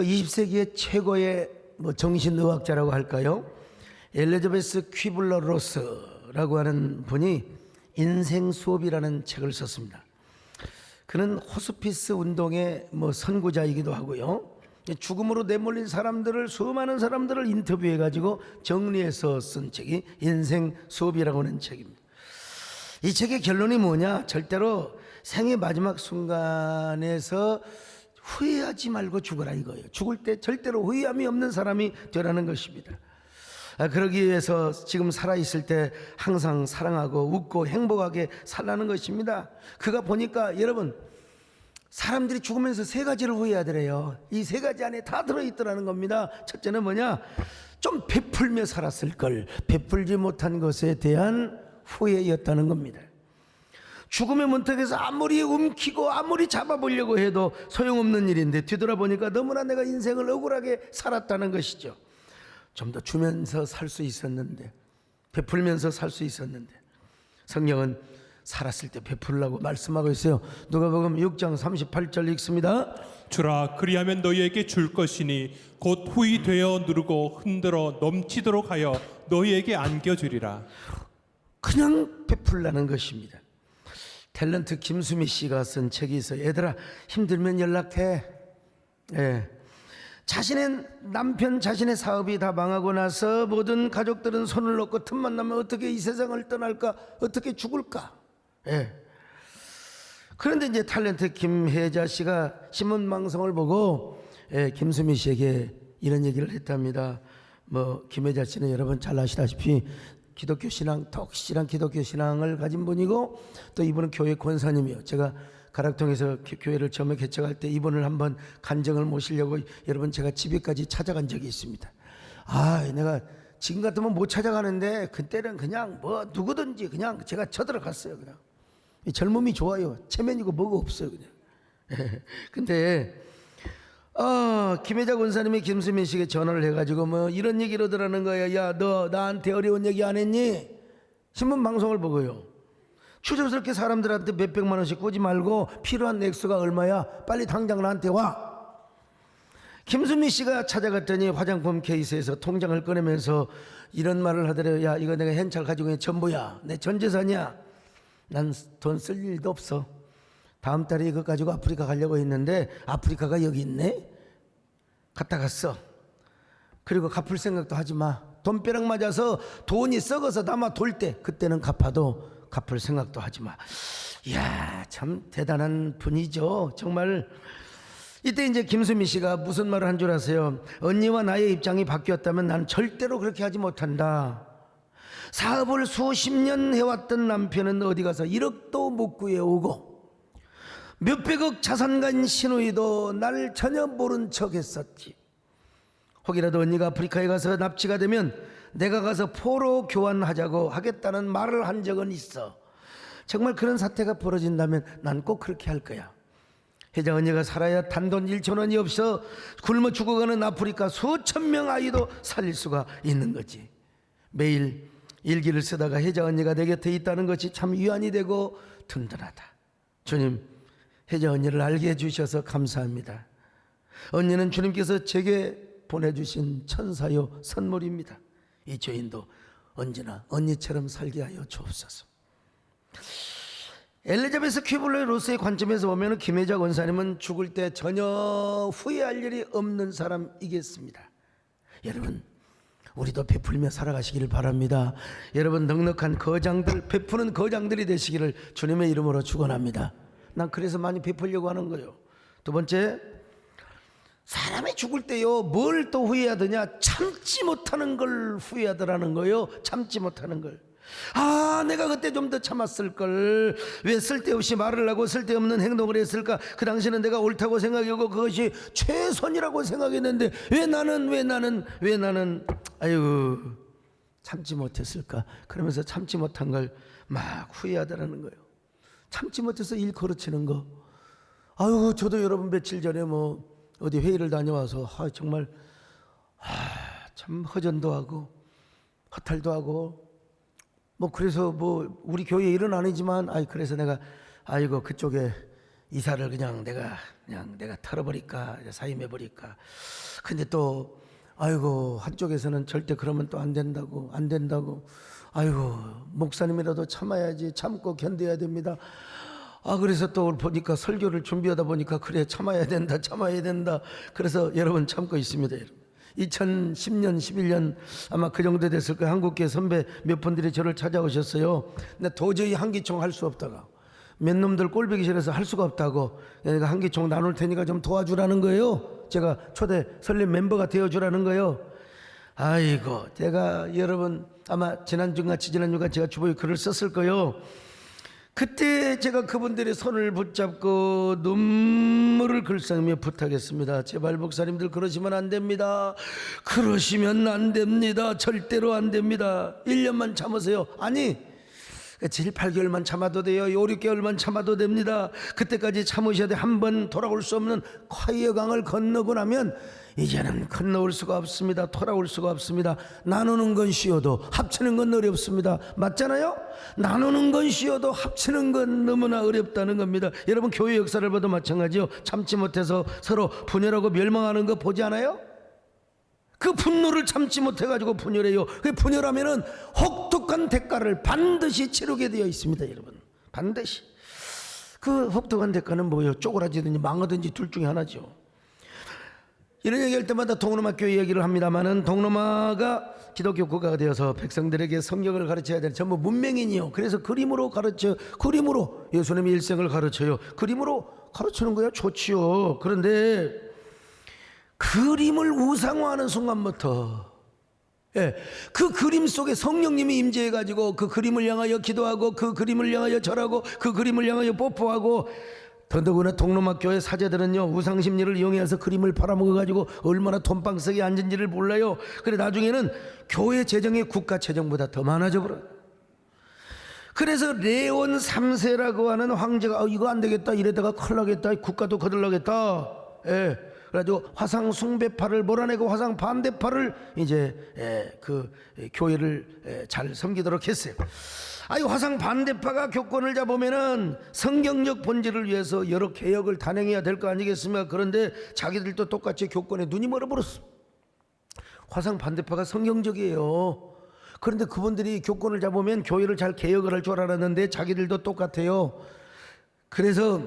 그 20세기의 최고의 정신의학자라고 할까요? 엘리자베스 퀴블러 로스라고 하는 분이 인생 수업이라는 책을 썼습니다. 그는 호스피스 운동의 선구자이기도 하고요. 죽음으로 내몰린 사람들을, 수많은 사람들을 인터뷰해 가지고 정리해서 쓴 책이 인생 수업이라고 하는 책입니다. 이 책의 결론이 뭐냐? 절대로 생의 마지막 순간에서 후회하지 말고 죽어라 이거예요. 죽을 때 절대로 후회함이 없는 사람이 되라는 것입니다. 그러기 위해서 지금 살아있을 때 항상 사랑하고 웃고 행복하게 살라는 것입니다. 그가 보니까 여러분, 사람들이 죽으면서 세 가지를 후회하더래요. 이 세 가지 안에 다 들어있더라는 겁니다. 첫째는 뭐냐? 좀 베풀며 살았을 걸, 베풀지 못한 것에 대한 후회였다는 겁니다. 죽음의 문턱에서 아무리 움키고 아무리 잡아보려고 해도 소용없는 일인데 뒤돌아보니까 너무나 내가 인생을 억울하게 살았다는 것이죠. 좀 더 주면서 살 수 있었는데, 베풀면서 살 수 있었는데, 성경은 살았을 때 베풀라고 말씀하고 있어요. 누가복음 6장 38절 읽습니다. 주라, 그리하면 너희에게 줄 것이니 곧 후히 되어 누르고 흔들어 넘치도록 하여 너희에게 안겨주리라. 그냥 베풀라는 것입니다. 탤런트 김수미 씨가 쓴 책이 있어요. 얘들아, 힘들면 연락해. 자신의 남편, 자신의 사업이 다 망하고 나서 모든 가족들은 손을 놓고 틈만 나면 어떻게 이 세상을 떠날까, 어떻게 죽을까. 그런데 이제 탤런트 김혜자 씨가 신문방송을 보고 김수미 씨에게 이런 얘기를 했답니다. 김혜자 씨는 여러분 잘 아시다시피 기독교 신앙, 독실한 기독교 신앙을 가진 분이고, 또 이분은 교회 권사님이요. 제가 가락동에서 교회를 처음에 개척할 때 이분을 한번 간증을 모시려고 여러분 제가 집에까지 찾아간 적이 있습니다. 내가 지금 같으면 못 찾아가는데 그때는 그냥 누구든지 그냥 제가 쳐들어갔어요. 그냥 이 젊음이 좋아요. 체면이고 뭐가 없어요 그냥. 근데 김혜자 권사님이 김수민 씨에게 전화를 해가지고 이런 얘기를 하더라는 거야. 야, 너 나한테 어려운 얘기 안 했니? 신문 방송을 보고요. 추접스럽게 사람들한테 몇백만 원씩 꾸지 말고 필요한 액수가 얼마야? 빨리 당장 나한테 와. 김수미 씨가 찾아갔더니 화장품 케이스에서 통장을 꺼내면서 이런 말을 하더래요. 야, 이거 내가 현찰 가지고 있는 전부야. 내 전 재산이야. 난 돈 쓸 일도 없어. 다음 달에 이거 가지고 아프리카 가려고 했는데 아프리카가 여기 있네. 갔다 갔어. 그리고 갚을 생각도 하지 마. 돈벼락 맞아서 돈이 썩어서 남아 돌 때 그때는 갚아도 갚을 생각도 하지 마. 이야, 참 대단한 분이죠. 정말. 이때 이제 김수미 씨가 무슨 말을 한 줄 아세요? 언니와 나의 입장이 바뀌었다면 난 절대로 그렇게 하지 못한다. 사업을 수십 년 해왔던 남편은 어디 가서 1억도 못 구해오고 몇백억 자산가인 시누이도 날 전혀 모른 척 했었지. 혹이라도 언니가 아프리카에 가서 납치가 되면 내가 가서 포로 교환하자고 하겠다는 말을 한 적은 있어. 정말 그런 사태가 벌어진다면 난 꼭 그렇게 할 거야. 혜자 언니가 살아야 단돈 1,000원이 없어 굶어 죽어가는 아프리카 수천 명 아이도 살릴 수가 있는 거지. 매일 일기를 쓰다가 혜자 언니가 내 곁에 있다는 것이 참 위안이 되고 든든하다. 주님, 혜자 언니를 알게 해주셔서 감사합니다. 언니는 주님께서 제게 보내주신 천사요 선물입니다. 이 죄인도 언제나 언니처럼 살게 하여 주옵소서. 엘리자베스 퀴블러 로스의 관점에서 보면 김혜자 권사님은 죽을 때 전혀 후회할 일이 없는 사람이겠습니다. 여러분, 우리도 베풀며 살아가시기를 바랍니다. 여러분, 넉넉한 거장들, 베푸는 거장들이 되시기를 주님의 이름으로 축원합니다. 난 그래서 많이 베풀려고 하는 거예요. 두 번째, 사람이 죽을 때요, 뭘 또 후회하더냐? 참지 못하는 걸 후회하더라는 거예요. 참지 못하는 걸. 내가 그때 좀 더 참았을 걸. 왜 쓸데없이 말을 하고 쓸데없는 행동을 했을까? 그 당시에는 내가 옳다고 생각하고 그것이 최선이라고 생각했는데 왜 나는 참지 못했을까? 그러면서 참지 못한 걸 막 후회하더라는 거예요. 참지 못해서 일 거르치는 거. 저도 여러분 며칠 전에 어디 회의를 다녀와서 정말 참 허전도 하고 허탈도 하고 그래서 우리 교회 일은 아니지만 그래서 내가 그쪽에 이사를 그냥 내가 털어버릴까, 사임해버릴까. 근데 또 아이고 한쪽에서는 절대 그러면 또 안 된다고. 아이고 목사님이라도 참아야지, 참고 견뎌야 됩니다. 그래서 또 보니까 설교를 준비하다 보니까 그래 참아야 된다. 그래서 여러분 참고 있습니다. 여러분. 2010년 11년 아마 그 정도 됐을 거예요. 한국교회 선배 몇 분들이 저를 찾아오셨어요. 근데 도저히 한기총 할 수 없다가 몇 놈들 꼴보기 싫어서 할 수가 없다고, 내가 한기총 나눌 테니까 좀 도와주라는 거예요. 제가 초대 설립 멤버가 되어주라는 거예요. 아이고 제가 여러분 아마 지난주같이 제가 주보에 글을 썼을 거예요. 그때 제가 그분들의 손을 붙잡고 눈물을 글썽이며 부탁했습니다. 제발 목사님들 그러시면 안 됩니다. 그러시면 안 됩니다. 절대로 안 됩니다. 1년만 참으세요. 아니 7, 8개월만 참아도 돼요. 5, 6개월만 참아도 됩니다. 그때까지 참으셔야 돼. 한 번 돌아올 수 없는 화해의 강을 건너고 나면 이제는 건너올 수가 없습니다. 돌아올 수가 없습니다. 나누는 건 쉬워도 합치는 건 어렵습니다. 맞잖아요? 나누는 건 쉬워도 합치는 건 너무나 어렵다는 겁니다. 여러분 교회 역사를 봐도 마찬가지요. 참지 못해서 서로 분열하고 멸망하는 거 보지 않아요? 그 분노를 참지 못해가지고 분열해요. 그 분열하면은 혹독한 대가를 반드시 치르게 되어 있습니다. 여러분 반드시. 그 혹독한 대가는 뭐예요? 쪼그라지든지 망하든지 둘 중에 하나죠. 이런 얘기할 때마다 동로마 교회 얘기를 합니다만은, 동로마가 기독교 국가가 되어서 백성들에게 성경을 가르쳐야 되는 전부 문맹인이요. 그래서 그림으로 가르쳐, 그림으로 예수님의 일생을 가르쳐요. 그림으로 가르치는 거야 좋지요. 그런데 그림을 우상화하는 순간부터 그 그림 속에 성령님이 임재해가지고 그 그림을 향하여 기도하고, 그 그림을 향하여 절하고, 그 그림을 향하여 뽀뽀하고, 더더구나 동로마 교회 사제들은요 우상심리를 이용해서 그림을 팔아먹어가지고 얼마나 돈방석에 앉은지를 몰라요. 그래 나중에는 교회 재정이 국가 재정보다 더 많아져 버려요. 그래서 레온 3세라고 하는 황제가 이거 안 되겠다 이러다가 큰일 나겠다, 국가도 거들나겠다. 그래가지고 화상 숭배파를 몰아내고 화상 반대파를 이제 그 교회를 잘 섬기도록 했어요. 화상 반대파가 교권을 잡으면은 성경적 본질을 위해서 여러 개혁을 단행해야 될 거 아니겠습니까? 그런데 자기들도 똑같이 교권에 눈이 멀어버렸어. 화상 반대파가 성경적이에요. 그런데 그분들이 교권을 잡으면 교회를 잘 개혁을 할 줄 알았는데 자기들도 똑같아요. 그래서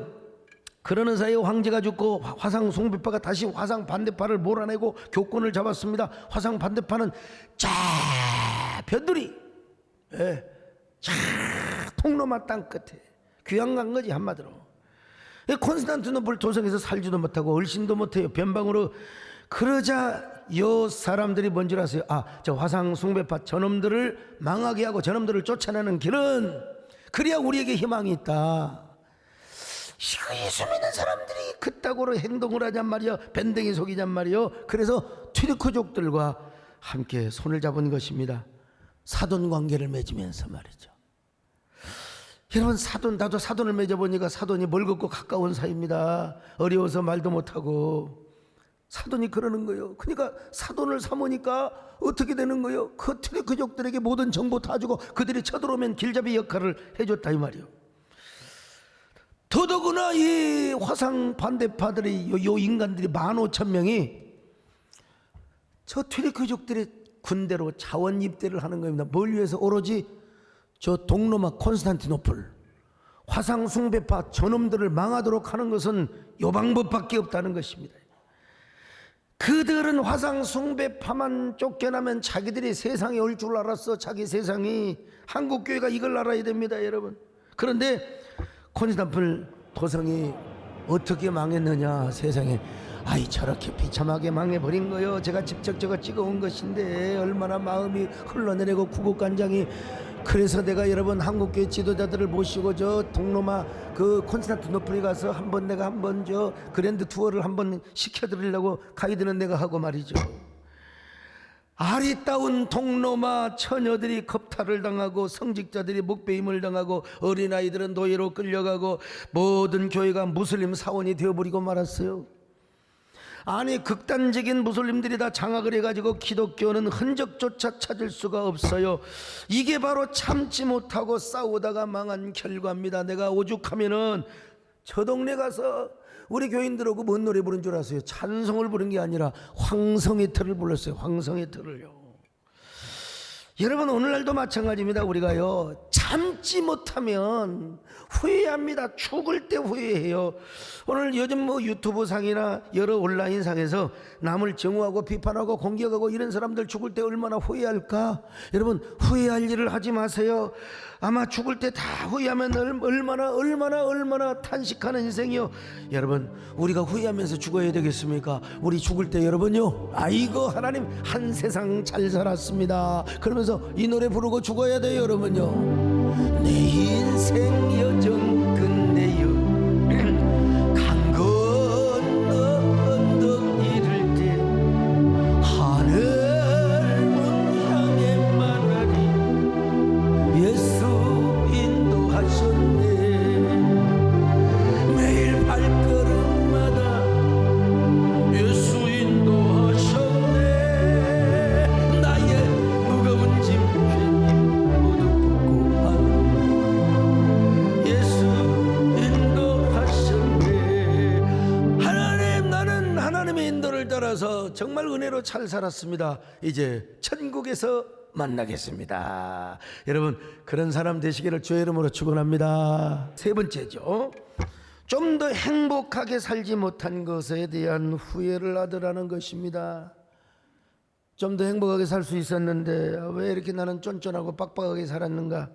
그러는 사이에 황제가 죽고 화상 숭배파가 다시 화상 반대파를 몰아내고 교권을 잡았습니다. 화상 반대파는 변두리 통로마 땅 끝에 귀양 간 거지 한마디로. 콘스탄티노플 도성에서 살지도 못하고 얼씬도 못해요. 변방으로. 그러자 요 사람들이 뭔지 아세요? 저 화상 숭배파 저놈들을 망하게 하고 저놈들을 쫓아내는 길은, 그래야 우리에게 희망이 있다. 예수 믿는 사람들이 그따구로 행동을 하냔 말이야. 밴댕이 속이냔 말이요. 그래서 튀르크족들과 함께 손을 잡은 것입니다. 사돈 관계를 맺으면서 말이죠. 여러분 나도 사돈을 맺어보니까 사돈이 멀겋고 가까운 사이입니다. 어려워서 말도 못하고. 사돈이 그러는 거예요. 그러니까 사돈을 삼으니까 어떻게 되는 거예요? 그 튀르크족들에게 모든 정보 다 주고 그들이 쳐들어오면 길잡이 역할을 해줬다 이 말이에요. 더더구나 이 화상 반대파들이 요 인간들이 15,000명이 저 튀르크족들의 군대로 자원 입대를 하는 겁니다. 뭘 위해서? 오로지 저 동로마 콘스탄티노플 화상 숭배파 저놈들을 망하도록 하는 것은 요 방법밖에 없다는 것입니다. 그들은 화상 숭배파만 쫓겨나면 자기들이 세상에 올 줄 알았어. 자기 세상이. 한국교회가 이걸 알아야 됩니다 여러분. 그런데 콘스탄티노플 도성이 어떻게 망했느냐 세상에. 저렇게 비참하게 망해버린 거요. 제가 직접 저거 찍어온 것인데 얼마나 마음이 흘러내리고 구국간장이. 그래서 내가 여러분 한국교회 지도자들을 모시고 저 동로마 그 콘스탄티노플에 가서 내가 한번 저 그랜드 투어를 한번 시켜드리려고 가이드는 내가 하고 말이죠. 아리따운 동로마 처녀들이 겁탈을 당하고 성직자들이 목배임을 당하고 어린아이들은 노예로 끌려가고 모든 교회가 무슬림 사원이 되어버리고 말았어요. 극단적인 무슬림들이 다 장악을 해가지고 기독교는 흔적조차 찾을 수가 없어요. 이게 바로 참지 못하고 싸우다가 망한 결과입니다. 내가 오죽하면은 저 동네 가서 우리 교인들하고 뭔 노래 부른 줄 아세요? 찬송을 부른 게 아니라 황성의 틀을 불렀어요. 황성의 틀을요. 여러분, 오늘날도 마찬가지입니다. 우리가요, 참지 못하면 후회합니다. 죽을 때 후회해요. 오늘 요즘 뭐 유튜브 상이나 여러 온라인 상에서 남을 정오하고 비판하고 공격하고 이런 사람들 죽을 때 얼마나 후회할까? 여러분, 후회할 일을 하지 마세요. 아마 죽을 때 다 후회하면 얼마나 탄식하는 인생이요. 여러분, 우리가 후회하면서 죽어야 되겠습니까? 우리 죽을 때 여러분요, 아이고 하나님 한 세상 잘 살았습니다 그러면서 이 노래 부르고 죽어야 돼요. 여러분요, 내 인생 여정 끝내요 강 건너 언덕 이를 때 하늘 문 향해 말하리 예수 인도하셨네. 매일 발걸음마다 예수 인도하셨네. 나의 무거운 짐 모두 벗고 가는 예수 인도하셨네. 하나님, 나는 하나님의 인도를 따라서 정말 은혜로 잘 살았습니다. 이제 천국에서 만나겠습니다. 여러분, 그런 사람 되시기를 주의 이름으로 축원합니다. 세 번째죠, 좀 더 행복하게 살지 못한 것에 대한 후회를 하더라는 것입니다. 좀 더 행복하게 살 수 있었는데 왜 이렇게 나는 쫀쫀하고 빡빡하게 살았는가?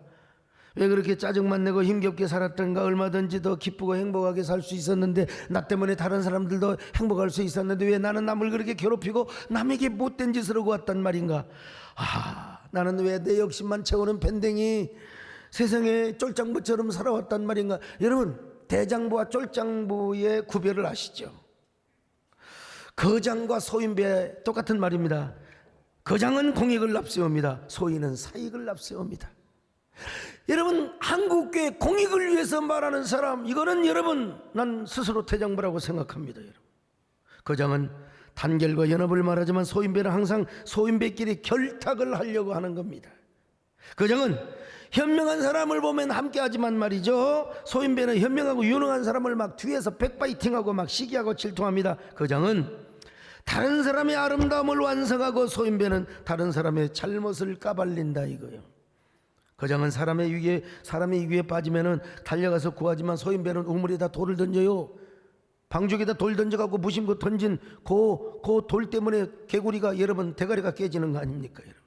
왜 그렇게 짜증만 내고 힘겹게 살았던가? 얼마든지 더 기쁘고 행복하게 살 수 있었는데, 나 때문에 다른 사람들도 행복할 수 있었는데 왜 나는 남을 그렇게 괴롭히고 남에게 못된 짓을 하고 왔단 말인가? 나는 왜 내 욕심만 채우는 밴댕이 세상에 쫄장부처럼 살아왔단 말인가? 여러분, 대장부와 쫄장부의 구별을 아시죠? 거장과 소인배 똑같은 말입니다. 거장은 공익을 앞세웁니다. 소인은 사익을 앞세웁니다. 여러분, 한국교회 공익을 위해서 말하는 사람, 이거는 여러분, 난 스스로 대장부라고 생각합니다. 여러분, 거장은 단결과 연합을 말하지만 소인배는 항상 소인배끼리 결탁을 하려고 하는 겁니다. 거장은 현명한 사람을 보면 함께하지만 말이죠, 소인배는 현명하고 유능한 사람을 막 뒤에서 백바이팅하고 막 시기하고 질투합니다. 거장은 다른 사람의 아름다움을 완성하고 소인배는 다른 사람의 잘못을 까발린다 이거예요. 거장은 사람의 위기에 빠지면은 달려가서 구하지만 소인배는 우물에다 돌을 던져요. 방죽에다 돌 던져갖고 무심코 던진 그 돌 때문에 개구리가 여러분 대가리가 깨지는 거 아닙니까? 여러분,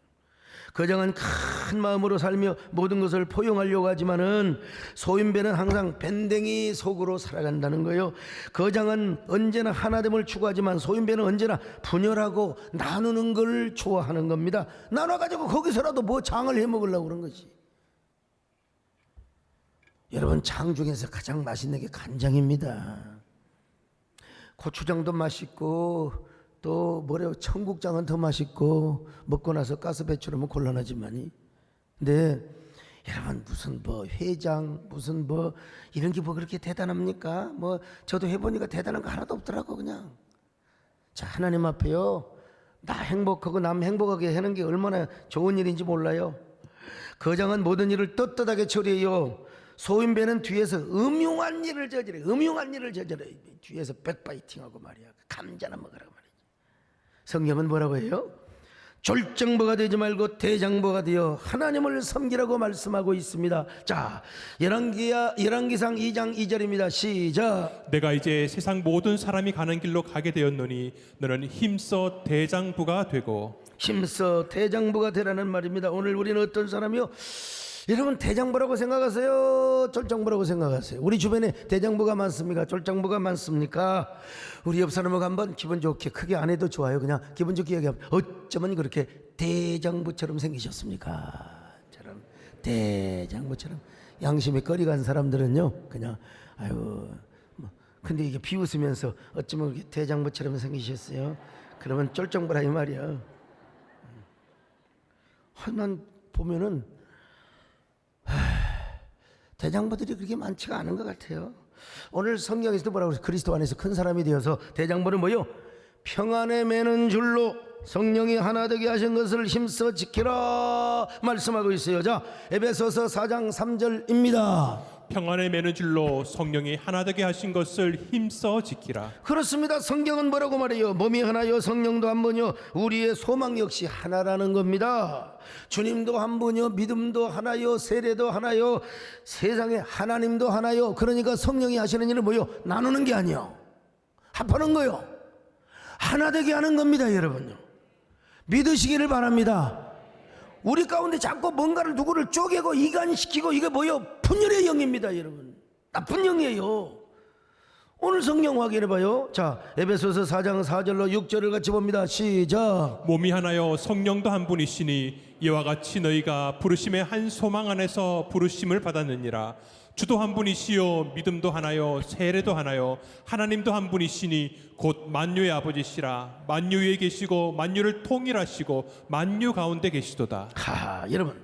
거장은 큰 마음으로 살며 모든 것을 포용하려고 하지만은 소인배는 항상 밴댕이 속으로 살아간다는 거예요. 거장은 언제나 하나됨을 추구하지만 소인배는 언제나 분열하고 나누는 걸 좋아하는 겁니다. 나눠가지고 거기서라도 뭐 장을 해먹으려고 그런 거지. 여러분, 장 중에서 가장 맛있는 게 간장입니다. 고추장도 맛있고 또 뭐래요, 청국장은 더 맛있고 먹고 나서 가스배추라면 곤란하지만이. 근데 여러분, 무슨 뭐 회장 무슨 뭐 이런 게 뭐 그렇게 대단합니까? 뭐 저도 해보니까 대단한 거 하나도 없더라고. 그냥 자, 하나님 앞에요, 나 행복하고 남 행복하게 하는 게 얼마나 좋은 일인지 몰라요. 거장은 모든 일을 떳떳하게 처리해요. 소인배는 뒤에서 음흉한 일을 저지래. 뒤에서 백바이팅하고 말이야. 감자나 먹으라고 말이지. 성경은 뭐라고 해요? 졸정부가 되지 말고 대장부가 되어 하나님을 섬기라고 말씀하고 있습니다. 자, 열왕기상 2장 2절입니다. 시작. 내가 이제 세상 모든 사람이 가는 길로 가게 되었노니 너는 힘써 대장부가 되고. 힘써 대장부가 되라는 말입니다. 오늘 우리는 어떤 사람이요? 여러분, 대장부라고 생각하세요? 쫄장부라고 생각하세요? 우리 주변에 대장부가 많습니까? 쫄장부가 많습니까? 우리 옆 사람하고 한번 기분 좋게, 크게 안 해도 좋아요. 그냥 기분 좋게 얘기하면, 어쩌면 그렇게 대장부처럼 생기셨습니까? 저런 대장부처럼 양심에 거리 간 사람들은요, 그냥 아유 뭐, 근데 이게 비웃으면서 어쩌면 그렇게 대장부처럼 생기셨어요? 그러면 쫄장부라 이 말이야. 난 보면은 대장부들이 그렇게 많지가 않은 것 같아요. 오늘 성경에서도 뭐라고 해서 그리스도 안에서 큰 사람이 되어서, 대장부는 뭐요? 평안에 매는 줄로 성령이 하나 되게 하신 것을 힘써 지키라 말씀하고 있어요. 자, 에베소서 4장 3절입니다. 평안의 매는 줄로 성령이 하나 되게 하신 것을 힘써 지키라. 그렇습니다. 성경은 뭐라고 말해요? 몸이 하나요, 성령도 한 분이요, 우리의 소망 역시 하나라는 겁니다. 주님도 한 분이요, 믿음도 하나요, 세례도 하나요, 세상에 하나님도 하나요. 그러니까 성령이 하시는 일은 뭐요? 나누는 게 아니요, 합하는 거요, 하나 되게 하는 겁니다. 여러분요, 믿으시기를 바랍니다. 우리 가운데 자꾸 뭔가를 누구를 쪼개고 이간시키고, 이게 뭐요? 분열의 영입니다. 여러분, 나쁜 영이에요. 오늘 성경 확인해봐요. 자, 에베소서 4장 4절로 6절을 같이 봅니다. 시작. 몸이 하나요 성령도 한 분이시니 이와 같이 너희가 부르심의 한 소망 안에서 부르심을 받았느니라. 주도 한 분이시요 믿음도 하나요 세례도 하나요 하나님도 한 분이시니 곧 만유의 아버지시라. 만유 위에 계시고 만유를 통일하시고 만유 가운데 계시도다. 여러분,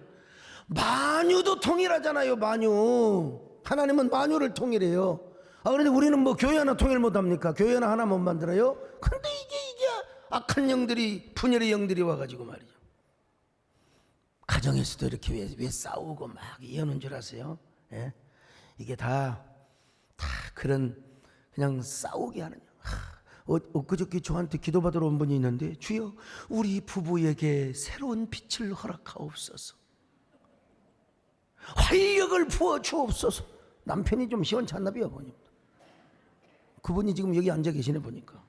만유도 통일하잖아요. 만유, 하나님은 만유를 통일해요. 그런데 우리는 뭐 교회 하나 통일 못합니까? 교회 하나 못 만들어요? 근데 이게 악한 영들이, 분열의 영들이 와가지고 말이죠, 가정에서도 이렇게 왜 싸우고 막 이러는 줄 아세요? 예? 이게 다 그런 그냥 싸우게 하는. 엊그저께 저한테 기도받으러 온 분이 있는데, 주여 우리 부부에게 새로운 빛을 허락하옵소서, 활력을 부어 주옵소서. 남편이 좀 시원찮나 봐요 보니까. 그분이 지금 여기 앉아 계시네 보니까.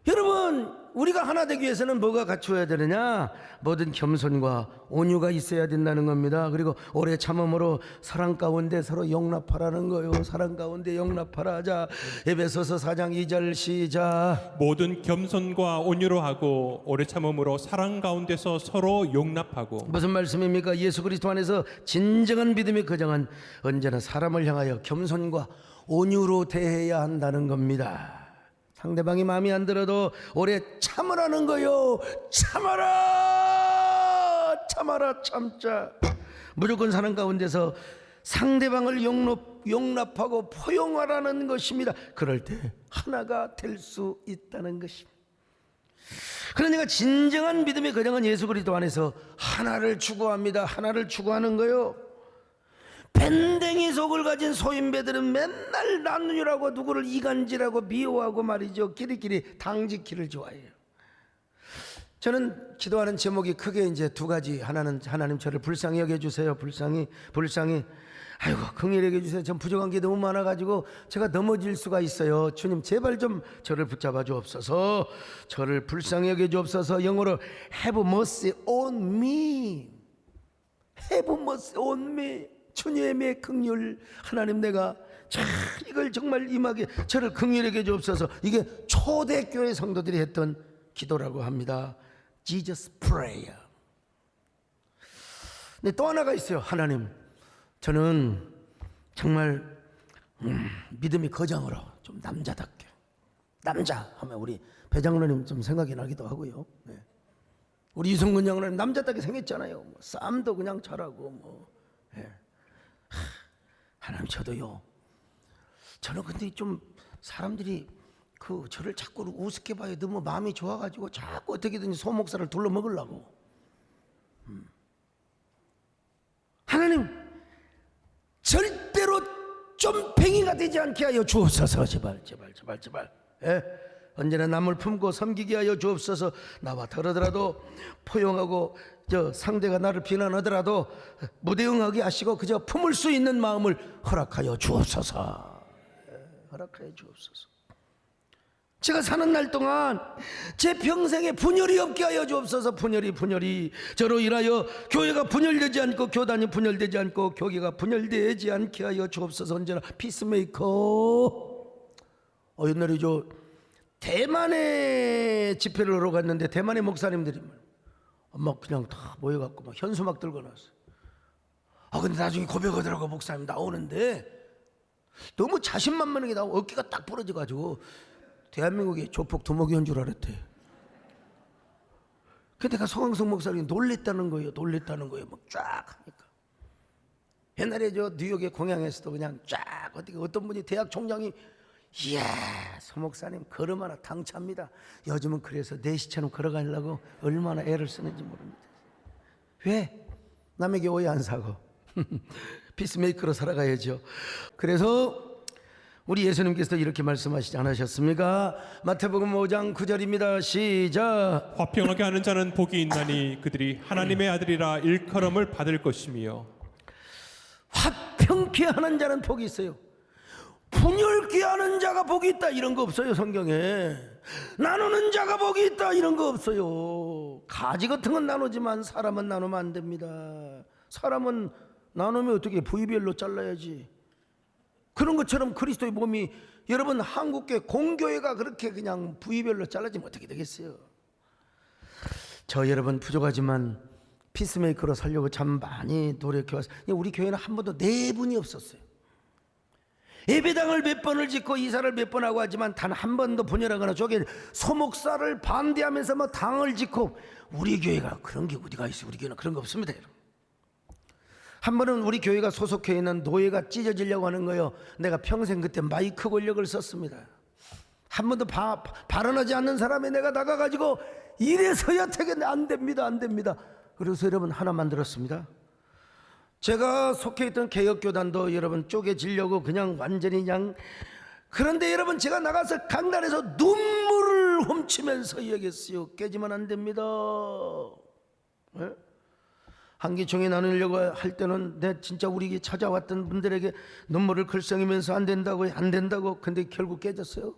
여러분, 우리가 하나 되기 위해서는 뭐가 갖추어야 되느냐? 모든 겸손과 온유가 있어야 된다는 겁니다. 그리고 오래 참음으로 사랑 가운데 서로 용납하라는 거예요. 사랑 가운데 용납하라. 자, 에베소서 4장 2절 시작. 모든 겸손과 온유로 하고 오래 참음으로 사랑 가운데서 서로 용납하고. 무슨 말씀입니까? 예수 그리스도 안에서 진정한 믿음의 거정은 언제나 사람을 향하여 겸손과 온유로 대해야 한다는 겁니다. 상대방이 마음에 안 들어도 오래 참으라는 거요. 참아라, 참아라, 참자. 무조건 사는 가운데서 상대방을 용납하고 포용하라는 것입니다. 그럴 때 하나가 될 수 있다는 것입니다. 그러니까 진정한 믿음의 거정은 예수 그리스도 안에서 하나를 추구합니다. 하나를 추구하는 거요. 밴댕이 속을 가진 소인배들은 맨날 나누려고 누구를 이간질하고 미워하고 말이죠, 끼리끼리 당지키를 좋아해요. 저는 기도하는 제목이 크게 이제 두 가지. 하나는 하나님 저를 불쌍히 여겨주세요. 불쌍히 아이고 긍휼히 여겨주세요. 전 부족한 게 너무 많아가지고 제가 넘어질 수가 있어요. 주님 제발 좀 저를 붙잡아 주옵소서. 저를 불쌍히 여겨주옵소서. 영어로 have mercy on me. have mercy on me. 주님의 긍휼, 하나님 내가 이걸 정말 임하게 저를 긍휼하게 주옵소서. 이게 초대교회 성도들이 했던 기도라고 합니다. Jesus prayer. 근데 또 하나가 있어요. 하나님, 저는 정말 믿음의 거장으로 좀 남자답게. 남자 하면 우리 배장로님 좀 생각이 나기도 하고요. 네. 우리 이성근 장로님 남자답게 생겼잖아요. 뭐 싸움도 그냥 잘하고 뭐. 네. 하나님, 저도요. 저는 근데 좀 사람들이 저를 자꾸 우습게 봐요. 너무 마음이 좋아가지고 자꾸 어떻게든지 소목사를 둘러 먹으려고. 하나님, 절대로 좀팽이가 되지 않게 하여 주옵소서. 제발. 예? 언제나 남을 품고 섬기게 하여 주옵소서. 나와 다르더라도 포용하고 상대가 나를 비난하더라도 무대응하게 하시고 그저 품을 수 있는 마음을 허락하여 주옵소서. 허락하여 주옵소서. 제가 사는 날 동안 제 평생에 분열이 없게 하여 주옵소서. 분열이 저로 인하여 교회가 분열되지 않고 교단이 분열되지 않고 교계가 분열되지 않게 하여 주옵소서. 언제나 피스메이커. 옛날에 대만에 집회를 하러 갔는데 대만의 목사님들이 막 그냥 다 모여갖고 막 현수막 들고 나왔어요. 근데 나중에 고백하더라고. 목사님 나오는데 너무 자신만만하게 나오고 어깨가 딱 부러져가지고 대한민국의 조폭 두목이온 줄 알았대. 근데 내가 송항석 목사님이 놀랬다는 거예요. 막 쫙 하니까. 옛날에 뉴욕의 공양에서도 그냥 쫙 어떤 분이 대학 총장이 이야, 서 목사님 걸음 하나 당차입니다. 요즘은 그래서 4시처럼 걸어가려고 얼마나 애를 쓰는지 모릅니다. 왜? 남에게 오해 안 사고 피스메이커로 살아가야죠. 그래서 우리 예수님께서도 이렇게 말씀하시지 않으셨습니까? 마태복음 5장 9절입니다. 시작. 화평하게 하는 자는 복이 있나니 그들이 하나님의 아들이라 일컬음을 받을 것이며. 화평케 하는 자는 복이 있어요. 분열케 하는 자가 복이 있다 이런 거 없어요. 성경에. 나누는 자가 복이 있다 이런 거 없어요. 가지 같은 건 나누지만 사람은 나누면 안 됩니다. 사람은 나누면 어떻게 부위별로 잘라야지. 그런 것처럼 그리스도의 몸이, 여러분 한국교회 공교회가 그렇게 그냥 부위별로 잘라지면 어떻게 되겠어요? 저 여러분 부족하지만 피스메이커로 살려고 참 많이 노력해왔어요. 우리 교회는 한 번도 네 분이 없었어요. 예배당을 몇 번을 짓고 이사를 몇 번 하고 하지만 단 한 번도 분열하거나 저게 소목사를 반대하면서 뭐 당을 짓고, 우리 교회가 그런 게 어디가 있어요? 우리 교회는 그런 거 없습니다. 여러분. 한 번은 우리 교회가 소속해 있는 노예가 찢어지려고 하는 거예요. 내가 평생 그때 마이크 권력을 썼습니다. 한 번도 발언하지 않는 사람이 내가 나가가지고 이래서야 되겠네. 안 됩니다, 안 됩니다. 그래서 여러분 하나 만들었습니다. 제가 속해 있던 개혁교단도 여러분 쪼개지려고 그냥 완전히 그냥, 그런데 여러분 제가 나가서 강단에서 눈물을 훔치면서 얘기했어요. 깨지면 안 됩니다. 네? 한기총회 나누려고 할 때는 내 진짜 우리 찾아왔던 분들에게 눈물을 글썽이면서 안 된다고 안 된다고. 근데 결국 깨졌어요.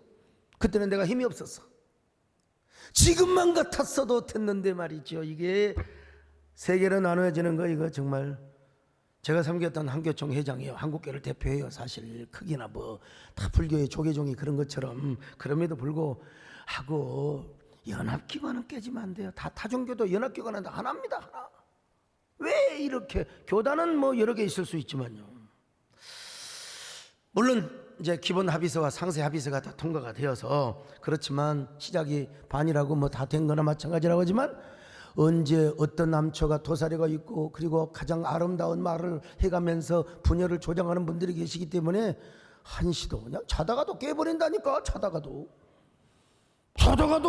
그때는 내가 힘이 없었어. 지금만 같았어도 됐는데 말이죠. 이게 세계로 나눠지는 거 이거 정말. 제가 섬겼던 한교총 회장이에요. 한국교를 대표해요. 사실 크기나 뭐 다 불교의 조계종이 그런 것처럼. 그럼에도 불구하고 연합기관은 깨지면 안 돼요. 다 타종교도 연합기관은 하나입니다. 하나. 왜 이렇게, 교단은 뭐 여러 개 있을 수 있지만요. 물론 이제 기본 합의서와 상세 합의서가 다 통과가 되어서 그렇지만 시작이 반이라고 뭐 다 된 거나 마찬가지라고 하지만, 언제 어떤 남처가 도사리가 있고 그리고 가장 아름다운 말을 해가면서 분열을 조장하는 분들이 계시기 때문에 한시도 그냥 자다가도 깨버린다니까. 자다가도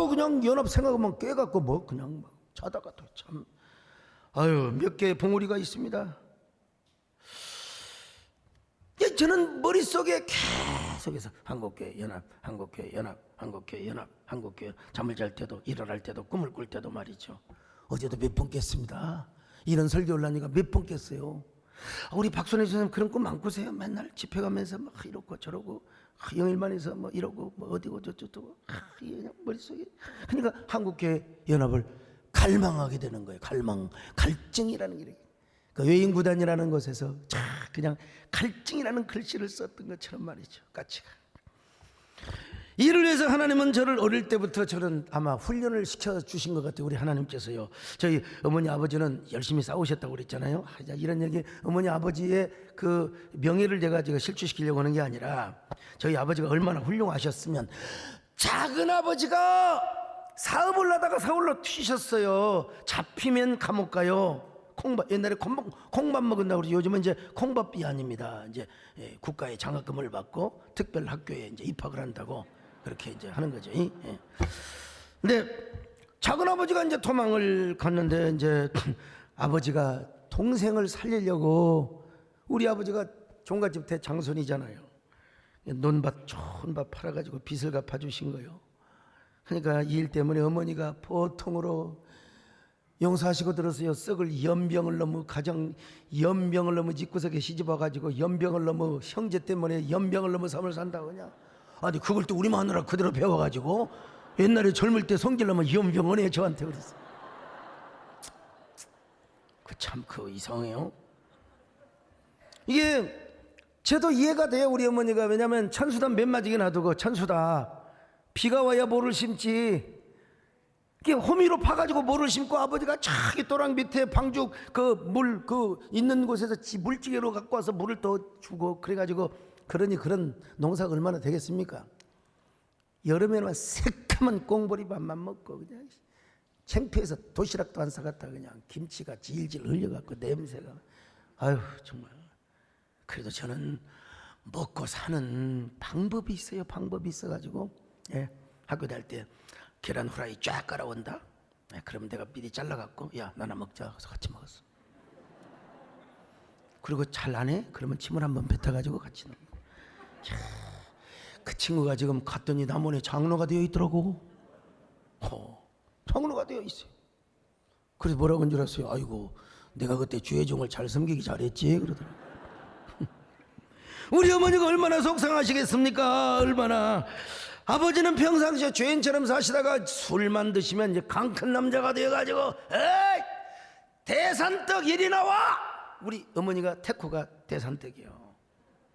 그냥 연합 생각하면 깨갖고 뭐 그냥 막 자다가도 참. 아유, 몇 개의 봉우리가 있습니다. 저는 머릿속에 계속해서 한국교회 연합, 한국교회 연합, 한국교회 연합, 한국교회. 잠을 잘 때도 일어날 때도 꿈을 꿀 때도 말이죠. 어제도 몇 번 깼습니다. 이런 설교 올라니까 몇 번 깼어요. 우리 박선혜 선생님 그런 꿈 안 꾸세요? 맨날 집회 가면서 막 이러고 저러고 영일만에서 뭐 이러고 뭐 어디고 저쩌고 그냥 머릿속에. 그러니까 한국교회 연합을 갈망하게 되는 거예요. 갈증이라는 게. 그 외인구단이라는 곳에서 그냥 갈증이라는 글씨를 썼던 것처럼 말이죠. 까치가. 이를 위해서 하나님은 저를 어릴 때부터 저는 아마 훈련을 시켜주신 것 같아요. 우리 하나님께서요. 저희 어머니 아버지는 열심히 싸우셨다고 그랬잖아요. 이런 얘기, 어머니 아버지의 그 명예를 제가 실추시키려고 하는 게 아니라, 저희 아버지가 얼마나 훌륭하셨으면, 작은 아버지가 사업을 하다가 서울로 튀셨어요. 잡히면 감옥 가요. 콩밥, 옛날에 콩밥 먹은다고 그러죠. 요즘은 이제 콩밥이 아닙니다. 이제 국가의 장학금을 받고 특별 학교에 이제 입학을 한다고 그렇게 이제 하는 거죠. 예. 근데 작은 아버지가 이제 도망을 갔는데, 이제 아버지가 동생을 살리려고, 우리 아버지가 종갓집 대장손이잖아요. 논밭 좋은 밭 팔아가지고 빚을 갚아주신 거예요. 그러니까 이 일 때문에 어머니가 보통으로, 용서하시고 들었어요. 썩을 연병을 넘어, 가정 연병을 넘어 집구석에 시집와가지고 연병을 넘어, 형제 때문에 연병을 넘어 삶을 산다고 그냥. 아니 그걸 또 우리 마누라 그대로 배워가지고 옛날에 젊을 때 성질나면 연병을 해 저한테 그랬어. 그 이상해요. 이게 저도 이해가 돼요. 우리 어머니가. 왜냐면 천수단 몇 마디게 놔두고, 천수다 비가 와야 모를 심지. 호미로 파가지고 모를 심고, 아버지가 저기 도랑 밑에 방죽 물 있는 곳에서 물찌개로 갖고 와서 물을 더 주고 그래가지고, 그러니 그런 농사가 얼마나 되겠습니까? 여름에는 새까만 꽁보리밥만 먹고 그냥 창피해서 도시락도 안 사갔다 그냥 김치가 질질 흘려갖고 냄새가. 아유 정말. 그래도 저는 먹고 사는 방법이 있어요. 방법이 있어가지고, 학교 다닐 때 계란 후라이 쫙 깔아온다. 그럼 내가 미리 잘라갖고, 야 나나 먹자. 그래서 같이 먹었어. 그리고 잘 안 해? 그러면 침을 한번 뱉어가지고 같이 넣는 거야. 그 친구가 지금 갔더니 남원에 장로가 되어 있더라고. 장로가 되어 있어요. 그래서 뭐라고 한 줄 아세요? 아이고, 내가 그때 주의 종을 잘 섬기기 잘했지 그러더라고. 우리 어머니가 얼마나 속상하시겠습니까? 얼마나. 아버지는 평상시에 죄인처럼 사시다가 술만 드시면 이제 강 큰 남자가 되어가지고, 에이, 대산떡 이리 나와. 우리 어머니가 태코가 대산떡이요.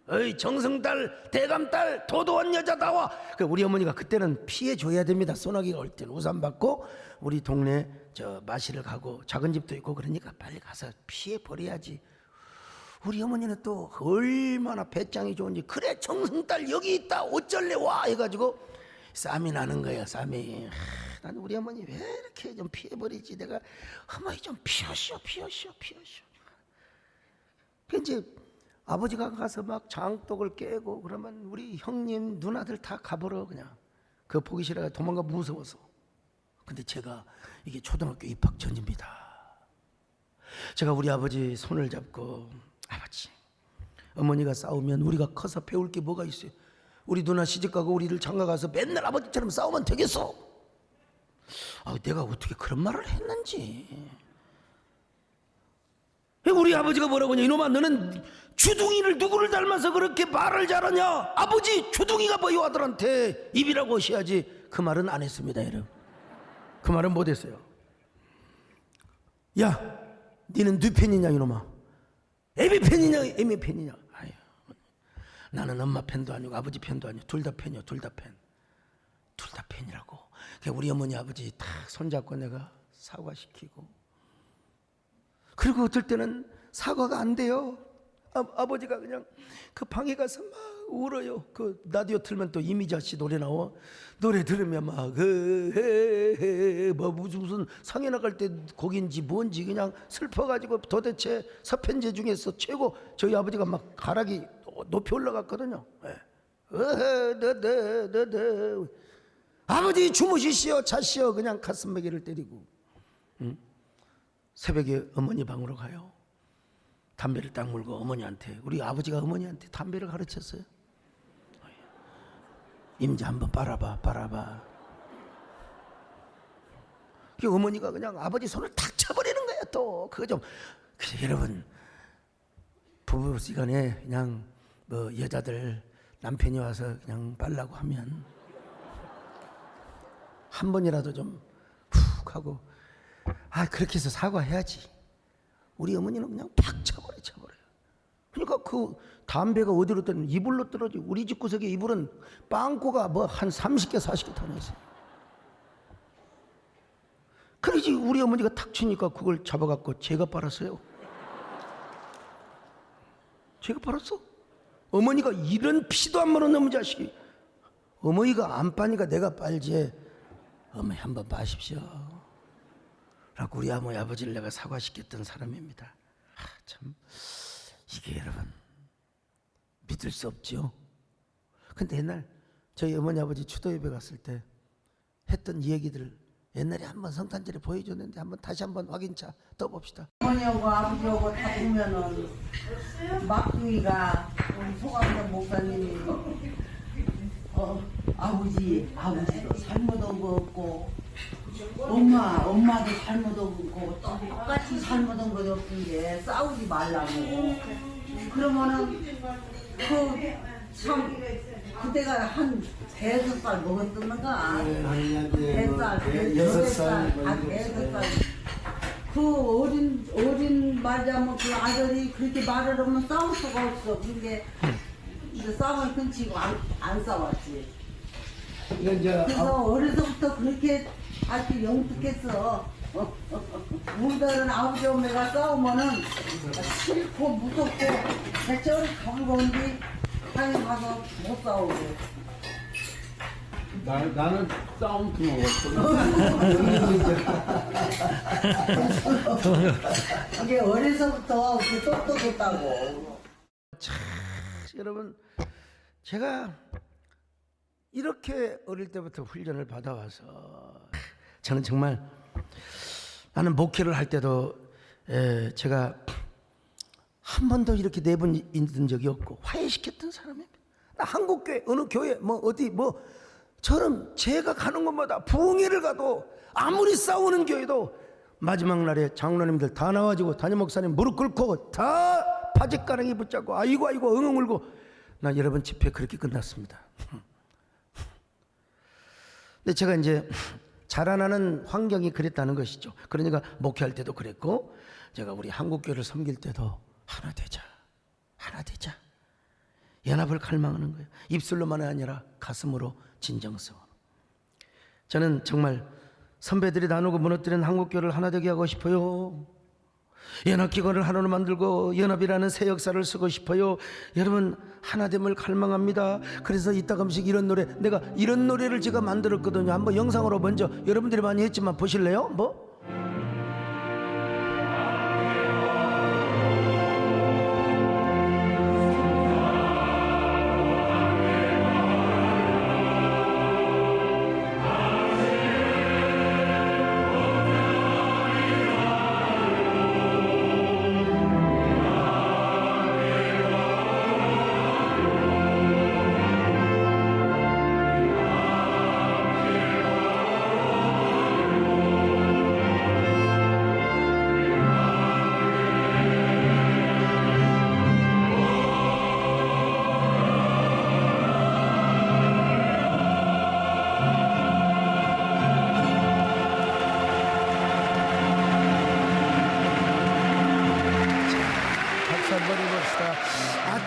어이, 정승딸, 대감딸, 도도한 여자다워. 우리 어머니가 그때는 피해 줘야 됩니다. 소나기가 올 때는 우산 받고 우리 동네 저 마실을 가고 작은 집도 있고 그러니까 빨리 가서 피해 버려야지. 우리 어머니는 또 얼마나 배짱이 좋은지, 그래 정승딸 여기 있다 어쩔래 와 해가지고 쌈이 나는 거야. 쌈이. 난 우리 어머니 왜 이렇게 좀 피해 버리지. 내가 어머니 좀 피하시오. 이제 아버지가 가서 막 장독을 깨고 그러면 우리 형님 누나들 다 가버려. 그냥 그거 보기 싫어가 도망가 무서워서. 근데 제가 이게 초등학교 입학 전입니다. 제가 우리 아버지 손을 잡고, 아버지, 어머니가 싸우면 우리가 커서 배울 게 뭐가 있어요? 우리 누나 시집가고 우리를 장가가서 맨날 아버지처럼 싸우면 되겠어? 내가 어떻게 그런 말을 했는지. 우리 아버지가 뭐라고 하냐? 이놈아, 너는 주둥이를 누구를 닮아서 그렇게 말을 잘하냐? 아버지 주둥이가 뭐요 아들한테 입이라고 하셔야지. 그 말은 안 했습니다, 여러분. 그 말은 못 했어요. 야, 니는 누 팬이냐 이놈아? 애미 팬이냐 애미 팬이냐? 아유, 나는 엄마 팬도 아니고 아버지 팬도 아니고 둘 다 팬이요. 둘 다 팬이라고. 우리 어머니 아버지 다 손잡고 내가 사과시키고, 그리고 어떨 때는 사과가 안 돼요. 아버지가 그냥 그 방에 가서 막 울어요. 그 라디오 틀면 또 이미자 씨 노래 나와. 노래 들으면 막 뭐 무슨 상해 나갈 때 곡인지 뭔지 그냥 슬퍼가지고, 도대체 서편제 중에서 최고 저희 아버지가 막 가락이 높이 올라갔거든요. 아버지 주무시시오 자시오 그냥 가슴매기를 때리고. 새벽에 어머니 방으로 가요. 담배를 딱 물고 어머니한테, 우리 아버지가 어머니한테 담배를 가르쳤어요. 임자 한번 빨아봐. 그 어머니가 그냥 아버지 손을 탁 쳐버리는 거야. 또 그거 좀. 여러분, 부부시간에 그냥 뭐 여자들 남편이 와서 그냥 빨라고 하면 한 번이라도 좀 훅 하고, 그렇게 해서 사과해야지. 우리 어머니는 그냥 팍 쳐버려요. 그러니까 그 담배가 어디로 떨어지면 이불로 떨어지고, 우리 집 구석에 이불은 빵꾸가 뭐 한 30개 40개 다 났어요. 그러지 우리 어머니가 탁 치니까 그걸 잡아갖고 제가 빨았어요. 제가 빨았어. 어머니가 이런 피도 안 먹는 놈의 자식이, 어머니가 안 빠니까 내가 빨지. 어머니 한번 빠십시오 라고 우리 어머니 아버지를 내가 사과시켰던 사람입니다. 참 이게 여러분 믿을 수 없죠. 근데 옛날 저희 어머니 아버지 추도 예배 갔을 때 했던 얘기들을 옛날에 한번 성탄절에 보여줬는데 한번 다시 한번 확인차 떠봅시다. 어머니하고 아버지하고 다 보면은 막둥이가 우리 소강선 목사님이 아버지도 잘못한 거 없고 엄마도 잘못한 거 똑같이 잘못한 거 없은 게 싸우지 말라고. 그러면은 참 그때가 한 5살 먹었던가. 5살. 그 어린 말하자면 그 아들이 그렇게 말을 하면 싸울 수가 없어. 그게 이제 싸움을 끊치고 안 싸웠지. 그래서 어려서부터 그렇게 아주 영특했어. 우리들은 아버지 엄마가 싸우면은 싫고 무섭고 대체로 가불건디 방에 가서 못 싸우고. 나는 싸움도 먹었어. 이게 어려서부터 그 똑똑했다고. 여러분, 제가 이렇게 어릴 때부터 훈련을 받아와서 저는 정말, 나는 목회를 할 때도 제가 한 번도 이렇게 내분 있는 적이 없고 화해시켰던 사람입니다. 나 한국교회 어느 교회 뭐 어디 뭐 저는 제가 가는 곳마다 부흥회를 가도 아무리 싸우는 교회도 마지막 날에 장로님들 다 나와지고 담임 목사님 무릎 꿇고 다 바짓가랑이 붙잡고 아이고 엉엉 울고 나 여러분 집회 그렇게 끝났습니다. 근데 제가 이제 자라나는 환경이 그랬다는 것이죠. 그러니까 목회할 때도 그랬고 제가 우리 한국교회를 섬길 때도 하나 되자 연합을 갈망하는 거예요. 입술로만 아니라 가슴으로 진정성으로. 저는 정말 선배들이 나누고 무너뜨린 한국교회를 하나 되게 하고 싶어요. 연합기관을 하나로 만들고 연합이라는 새 역사를 쓰고 싶어요. 여러분 하나됨을 갈망합니다. 그래서 이따금씩 이런 노래, 내가 이런 노래를 제가 만들었거든요. 한번 영상으로 먼저 여러분들이 많이 했지만 보실래요? 뭐?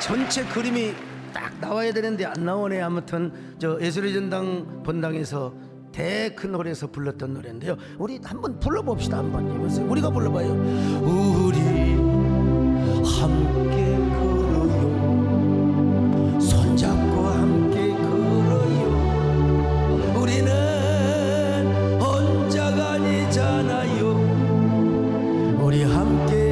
전체 그림이 딱 나와야 되는데 안 나오네. 아무튼 저 예술의 전당 본당에서 대큰 홀에서 불렀던 노래인데요. 우리 한번 불러봅시다. 한번 이보세요. 우리가 불러봐요. 우리 함께 걸어요. 손잡고 함께 걸어요. 우리는 혼자가 아니잖아요. 우리 함께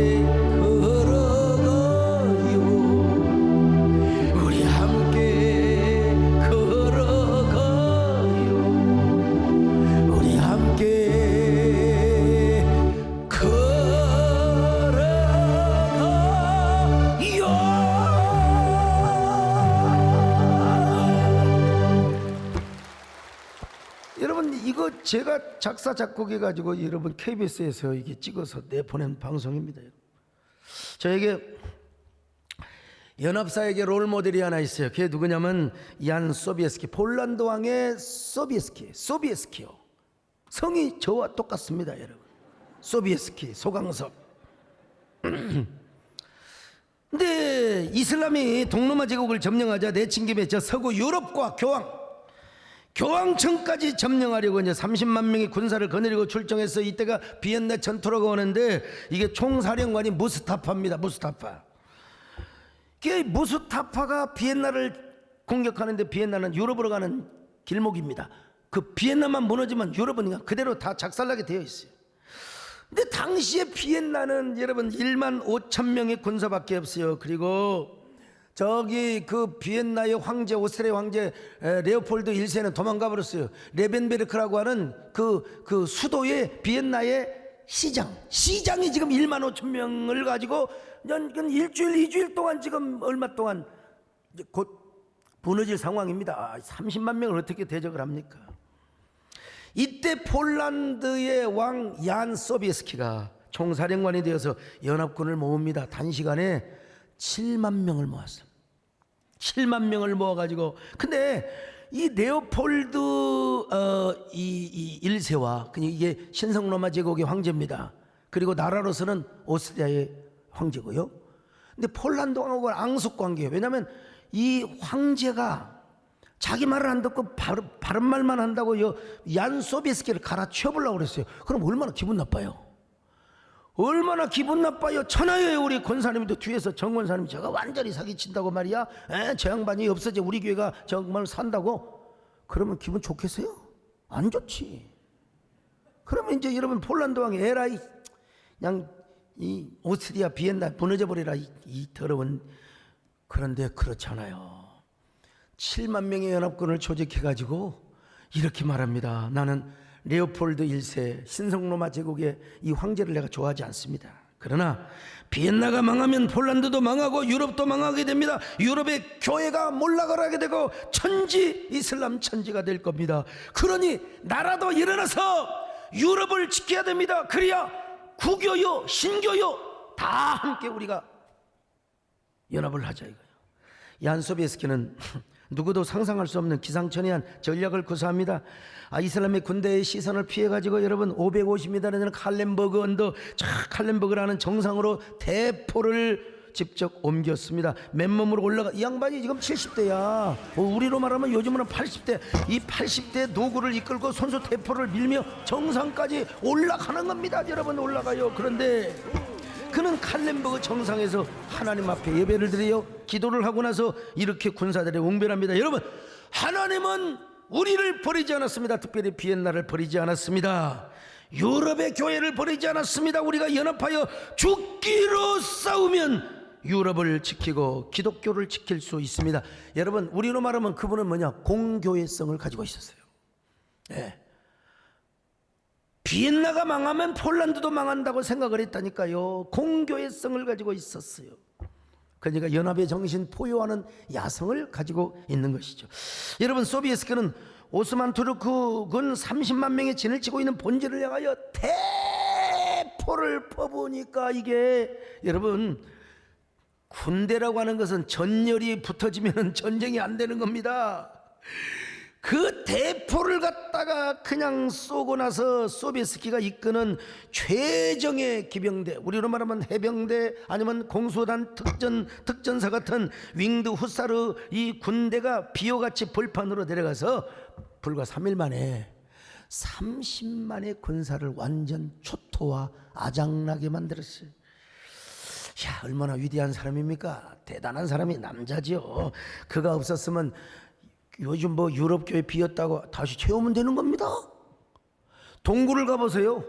제가 작사 작곡해가지고 여러분 KBS에서 이게 찍어서 내보낸 방송입니다. 저에게 연합사에게 롤모델이 하나 있어요. 그게 누구냐면 얀 소비에스키, 폴란드 왕의 소비에스키요. 성이 저와 똑같습니다, 여러분. 소비에스키, 소강섭. 근데 이슬람이 동로마 제국을 점령하자 내친김에 저 서구 유럽과 교황청까지 점령하려고 이제 30만 명의 군사를 거느리고 출정해서 이때가 비엔나 전투라고 하는데 이게 총사령관이 무스타파입니다. 무스타파. 그 무스타파가 비엔나를 공격하는데 비엔나는 유럽으로 가는 길목입니다. 그 비엔나만 무너지면 유럽은 그대로 다 작살나게 되어 있어요. 근데 당시에 비엔나는 여러분 1만 5천 명의 군사밖에 없어요. 그리고 저기 그 비엔나의 황제, 오스트리아 황제 레오폴드 1세는 도망가 버렸어요. 레벤베르크라고 하는 그 수도의 비엔나의 시장이 지금 1만 5천 명을 가지고 일주일, 2주일 동안 지금 얼마 동안 곧 무너질 상황입니다. 30만 명을 어떻게 대적을 합니까? 이때 폴란드의 왕 얀 소비에스키가 총사령관이 되어서 연합군을 모읍니다. 단시간에 7만 명을 모았어요. 7만 명을 모아가지고, 근데 이 레오폴드 이 1세와 이게 신성로마 제국의 황제입니다. 그리고 나라로서는 오스트리아의 황제고요. 근데 폴란드 왕하고 앙숙 관계예요. 왜냐하면 이 황제가 자기 말을 안 듣고 바른 말만 한다고 얀 소비에스키를 갈아치워보려고 그랬어요. 그럼 얼마나 기분 나빠요? 얼마나 기분 나빠요. 천하예요. 우리 권사님도 뒤에서 정권사님 제가 완전히 사기친다고 말이야. 저 양반이 없어져 우리 교회가 정말 산다고. 그러면 기분 좋겠어요? 안 좋지. 그러면 이제 여러분 폴란드 왕이 에라이 그냥 이 오스트리아 비엔나 무너져 버리라 이 더러운. 그런데 그렇잖아요. 7만 명의 연합군을 조직해가지고 이렇게 말합니다. 나는 레오폴드 1세 신성로마 제국의 이 황제를 내가 좋아하지 않습니다. 그러나 비엔나가 망하면 폴란드도 망하고 유럽도 망하게 됩니다. 유럽의 교회가 몰락을 하게 되고 천지 이슬람 천지가 될 겁니다. 그러니 나라도 일어나서 유럽을 지켜야 됩니다. 그래야 구교요 신교요 다 함께 우리가 연합을 하자 이거예요. 얀 소비에스키는 누구도 상상할 수 없는 기상천외한 전략을 구사합니다. 이슬람의 군대의 시선을 피해가지고 여러분 550m에 되는 칼렌버그 언덕, 칼렌버그라는 정상으로 대포를 직접 옮겼습니다. 맨몸으로 올라가. 이 양반이 지금 70대야. 우리로 말하면 요즘은 80대. 이 80대 노구를 이끌고 손수 대포를 밀며 정상까지 올라가는 겁니다. 여러분 올라가요. 그런데 그는 칼렌버그 정상에서 하나님 앞에 예배를 드려요. 기도를 하고 나서 이렇게 군사들이 웅변합니다. 여러분 하나님은 우리를 버리지 않았습니다. 특별히 비엔나를 버리지 않았습니다. 유럽의 교회를 버리지 않았습니다. 우리가 연합하여 죽기로 싸우면 유럽을 지키고 기독교를 지킬 수 있습니다. 여러분 우리로 말하면 그분은 뭐냐? 공교회성을 가지고 있었어요. 네. 비엔나가 망하면 폴란드도 망한다고 생각을 했다니까요. 공교회성을 가지고 있었어요. 그러니까 연합의 정신 포효하는 야성을 가지고 있는 것이죠. 여러분 소비에트는 오스만 투르크군 30만 명의 진을 치고 있는 본질을 향하여 대포를 퍼부으니까 이게 여러분 군대라고 하는 것은 전열이 붙어지면 전쟁이 안 되는 겁니다. 그 대포를 갖다가 그냥 쏘고 나서 소비에트가 이끄는 최정예 기병대, 우리로 말하면 해병대 아니면 공수단 특전사 같은 윙드 후사르 이 군대가 비호같이 벌판으로 내려가서 불과 3일 만에 30만의 군사를 완전 초토화 아작나게 만들었어요. 야, 얼마나 위대한 사람입니까? 대단한 사람이 남자지요. 그가 없었으면 요즘 뭐 유럽 교회 비었다고 다시 채우면 되는 겁니다. 동굴을 가보세요.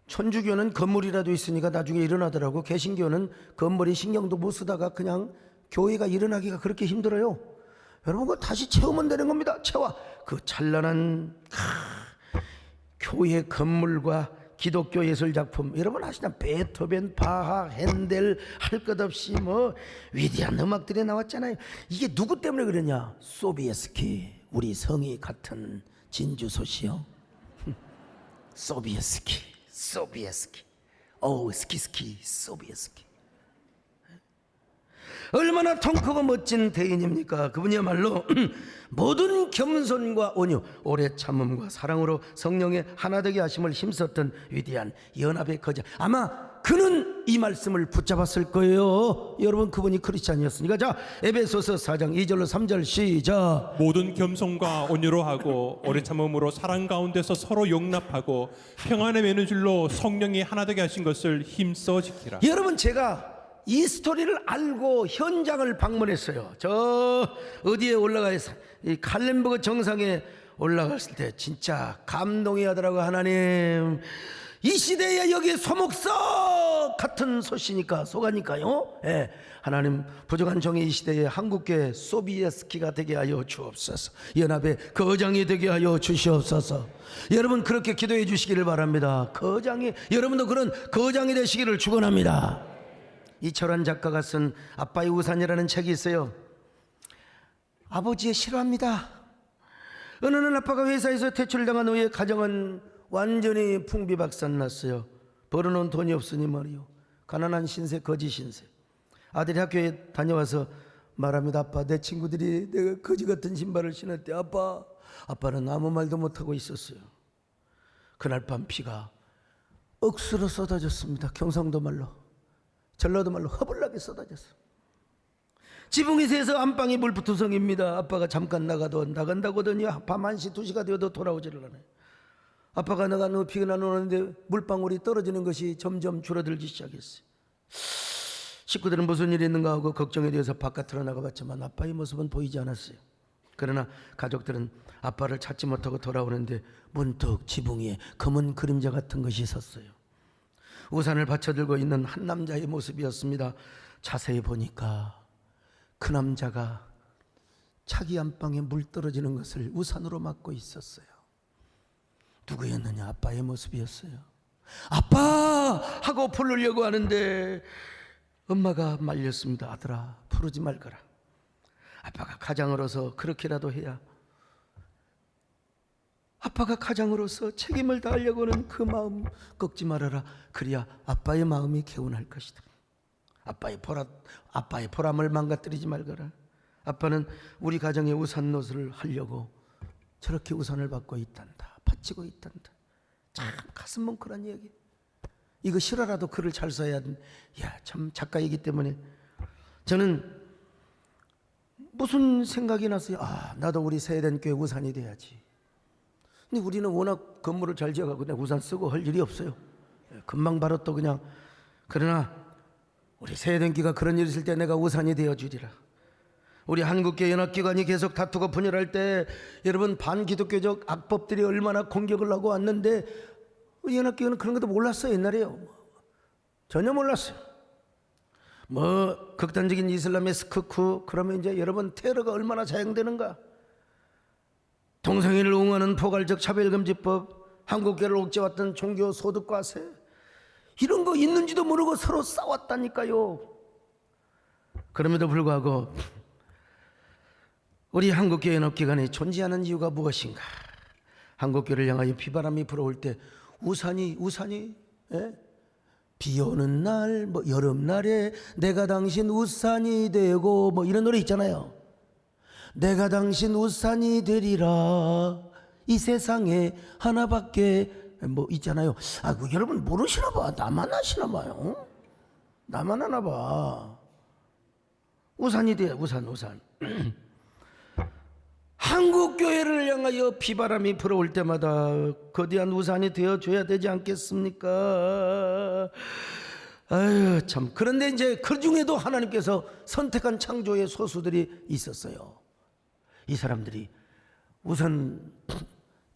천주교는 건물이라도 있으니까 나중에 일어나더라고. 개신교는 건물이 신경도 못 쓰다가 그냥 교회가 일어나기가 그렇게 힘들어요. 여러분 그거 다시 채우면 되는 겁니다. 채워. 그 찬란한 교회 건물과 기독교 예술 작품 여러분 아시나? 베토벤, 바하, 핸델 할 것 없이 뭐 위대한 음악들이 나왔잖아요. 이게 누구 때문에 그러냐? 소비에스키, 우리 성이 같은 진주소시요. 소비에스키, 오 스키스키, 소비에스키. 얼마나 통 크고 멋진 대인입니까? 그분이야말로 모든 겸손과 온유, 오래 참음과 사랑으로 성령의 하나되게 하심을 힘썼던 위대한 연합의 거장. 아마 그는 이 말씀을 붙잡았을 거예요. 여러분 그분이 크리스찬이었으니까. 자, 에베소서 4장 2절로 3절 시작. 모든 겸손과 온유로 하고 오래 참음으로 사랑 가운데서 서로 용납하고 평안에 매는 줄로 성령이 하나 되게 하신 것을 힘써 지키라. 여러분 제가 이 스토리를 알고 현장을 방문했어요. 저 어디에 올라가서 이 칼렌버그 정상에 올라갔을 때 진짜 감동이 하더라고. 하나님 이 시대에 여기 소목석 같은 소시니까 소가니까요. 예, 하나님 부족한 종이 이 시대에 한국교회 소비에스키가 되게 하여 주옵소서. 연합의 거장이 되게 하여 주시옵소서. 여러분 그렇게 기도해 주시기를 바랍니다. 거장이, 여러분도 그런 거장이 되시기를 축원합니다. 이철환 작가가 쓴 아빠의 우산이라는 책이 있어요. 아버지의 싫어합니다. 어느 날 아빠가 회사에서 퇴출당한 후에 가정은 완전히 풍비박산났어요. 벌어놓은 돈이 없으니 말이요. 가난한 신세, 거지 신세. 아들이 학교에 다녀와서 말합니다. 아빠, 내 친구들이 내가 거지 같은 신발을 신었대. 아빠는 아무 말도 못하고 있었어요. 그날 밤 비가 억수로 쏟아졌습니다. 경상도 말로, 전라도 말로 허블나게 쏟아졌어. 지붕이 새서 안방이 물부투성입니다. 아빠가 잠깐 나간다고 하더니 밤 1시 2시가 되어도 돌아오지를 않아요. 아빠가 나간 후 비가 나오는데 물방울이 떨어지는 것이 점점 줄어들기 시작했어요. 식구들은 무슨 일이 있는가 하고 걱정에 대해서 바깥으로 나가봤지만 아빠의 모습은 보이지 않았어요. 그러나 가족들은 아빠를 찾지 못하고 돌아오는데 문득 지붕 위에 검은 그림자 같은 것이 섰어요. 우산을 받쳐들고 있는 한 남자의 모습이었습니다. 자세히 보니까 그 남자가 자기 안방에 물 떨어지는 것을 우산으로 막고 있었어요. 누구였느냐? 아빠의 모습이었어요. 아빠 하고 부르려고 하는데 엄마가 말렸습니다. 아들아, 부르지 말거라. 아빠가 가장으로서 그렇게라도 해야, 아빠가 가장으로서 책임을 다하려고 하는 그 마음 꺾지 말아라. 그래야 아빠의 마음이 개운할 것이다. 아빠의 보람을 망가뜨리지 말거라. 아빠는 우리 가정의 우산 노릇을 하려고 저렇게 우산을 받고 있단다. 바치고 있단다. 참 가슴 뭉클한 이야기. 이거 싫어라도 글을 잘 써야 돼. 야, 참 작가이기 때문에 저는 무슨 생각이 났어요. 아, 나도 우리 세대된 교회 우산이 돼야지. 근데 우리는 워낙 건물을 잘 지어가고 그냥 우산 쓰고 할 일이 없어요. 금방 바로 또 그냥. 그러나 우리 세대된기가 그런 일 있을 때 내가 우산이 되어주리라. 우리 한국교회 연합기관이 계속 다투고 분열할 때 여러분 반기독교적 악법들이 얼마나 공격을 하고 왔는데 우리 연합기관은 그런 것도 몰랐어요. 옛날에요. 전혀 몰랐어요. 뭐 극단적인 이슬람의 스크쿠 그러면 이제 여러분 테러가 얼마나 자행되는가. 동성애를 옹호하는 포괄적 차별금지법, 한국교회를 옥죄왔던 종교 소득과세, 이런 거 있는지도 모르고 서로 싸웠다니까요. 그럼에도 불구하고 우리 한국교회 연합기관이 존재하는 이유가 무엇인가? 한국교회를 향하여 비바람이 불어올 때 우산이 예? 비 오는 날, 뭐 여름날에 내가 당신 우산이 되고 뭐 이런 노래 있잖아요. 내가 당신 우산이 되리라. 이 세상에 하나밖에 뭐 있잖아요. 아, 여러분 모르시나 봐. 나만 아시나 봐요. 나만 하나 봐. 우산이 돼. 우산. 한국 교회를 향하여 비바람이 불어올 때마다 거대한 우산이 되어줘야 되지 않겠습니까? 아유 참. 그런데 이제 그 중에도 하나님께서 선택한 창조의 소수들이 있었어요. 이 사람들이 우산,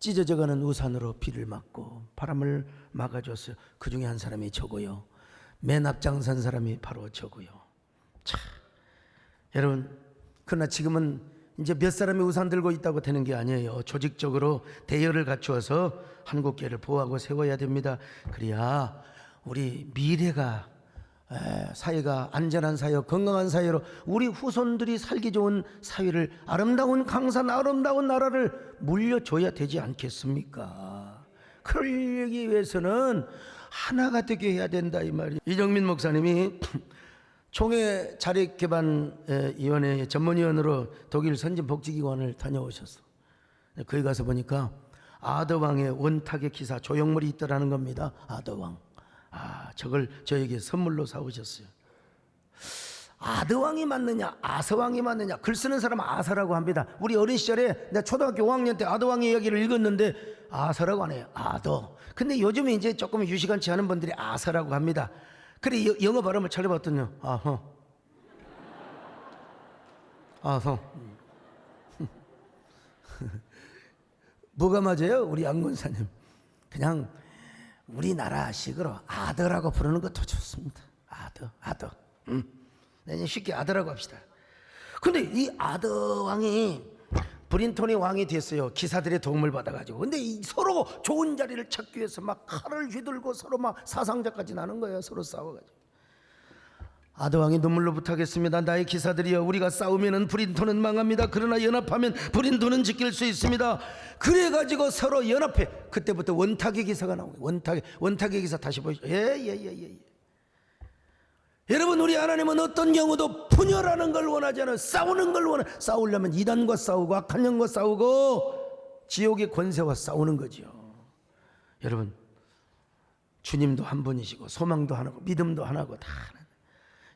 찢어져가는 우산으로 비를 막고 바람을 막아줬어요. 그 중에 한 사람이 저고요. 맨 앞장선 사람이 바로 저고요. 참, 여러분, 그러나 지금은 이제 몇 사람이 우산 들고 있다고 되는 게 아니에요. 조직적으로 대여를 갖추어서 한국교회를 보호하고 세워야 됩니다. 그래야 우리 미래가 사회가 안전한 사회, 건강한 사회로 우리 후손들이 살기 좋은 사회를, 아름다운 강산, 아름다운 나라를 물려줘야 되지 않겠습니까? 그러기 위해서는 하나가 되게 해야 된다 이 말이에요. 이정민 목사님이 총회 자립개발위원회 전문위원으로 독일 선진복지기관을 다녀오셨어. 거기 가서 보니까 아더왕의 원탁의 기사 조형물이 있더라는 겁니다. 아더왕. 아, 저걸 저에게 선물로 사오셨어요. 아더왕이 맞느냐 아서왕이 맞느냐, 글 쓰는 사람은 아서라고 합니다. 우리 어린 시절에 내가 초등학교 5학년 때 아더왕의 이야기를 읽었는데 아서라고 안 해요. 아더. 근데 요즘에 이제 조금 유시간치 않은 분들이 아서라고 합니다. 그래 영어 발음을 찾아봤더니 아허 뭐가 맞아요? 우리 안 권사님 그냥 우리나라식으로 아더라고 부르는 것도 좋습니다. 아더. 네, 쉽게 아더라고 합시다. 근데 이 아더 왕이 브린톤의 왕이 됐어요. 기사들의 도움을 받아가지고. 근데 서로 좋은 자리를 찾기 위해서 막 칼을 휘둘고 서로 막 사상자까지 나는 거예요. 서로 싸워가지고. 아더 왕이 눈물로 부탁했습니다. 나의 기사들이여, 우리가 싸우면은 브린톤은 망합니다. 그러나 연합하면 브린톤은 지킬 수 있습니다. 그래가지고 서로 연합해. 그때부터 원탁의 기사가 나오고, 원탁의 기사 다시 보시죠. 예. 여러분, 우리 하나님은 어떤 경우도 분열하는 걸 원하지 않아요. 싸우는 걸 원해. 싸우려면 이단과 싸우고 악한 영과 싸우고 지옥의 권세와 싸우는 거죠. 여러분, 주님도 한 분이시고 소망도 하나고 믿음도 하나고 다 하나.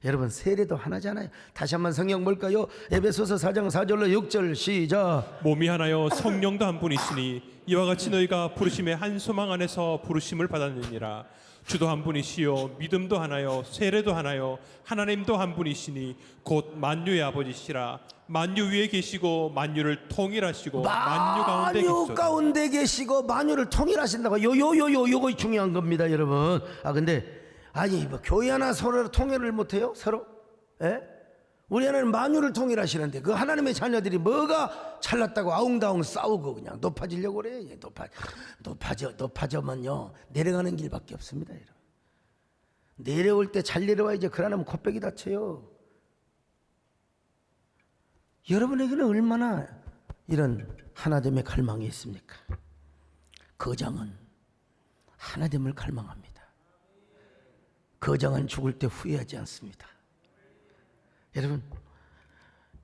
여러분, 세례도 하나잖아요. 다시 한번 성경 볼까요? 에베소서 4장 4절로 6절 시작. 몸이 하나요 성령도 한 분이시니 이와 같이 너희가 부르심의 한 소망 안에서 부르심을 받았느니라. 주도 한 분이시요 믿음도 하나요 세례도 하나요 하나님도 한 분이시니 곧 만유의 아버지시라. 만유 위에 계시고 만유를 통일하시고 만유 가운데 계시고 만유를 통일하신다고. 요거 중요한 겁니다, 여러분. 근데 아니 뭐 교회 하나 서로 통일을 못해요? 서로? 예? 우리 하나님 만유를 통일하시는데 그 하나님의 자녀들이 뭐가 잘났다고 아웅다웅 싸우고 그냥 높아지려고 그래. 높아져면요 내려가는 길밖에 없습니다. 여러분. 내려올 때 잘 내려와야지. 그러면 코빼기 다쳐요. 여러분에게는 얼마나 이런 하나됨의 갈망이 있습니까? 거장은 하나됨을 갈망합니다. 거장은 죽을 때 후회하지 않습니다. 여러분,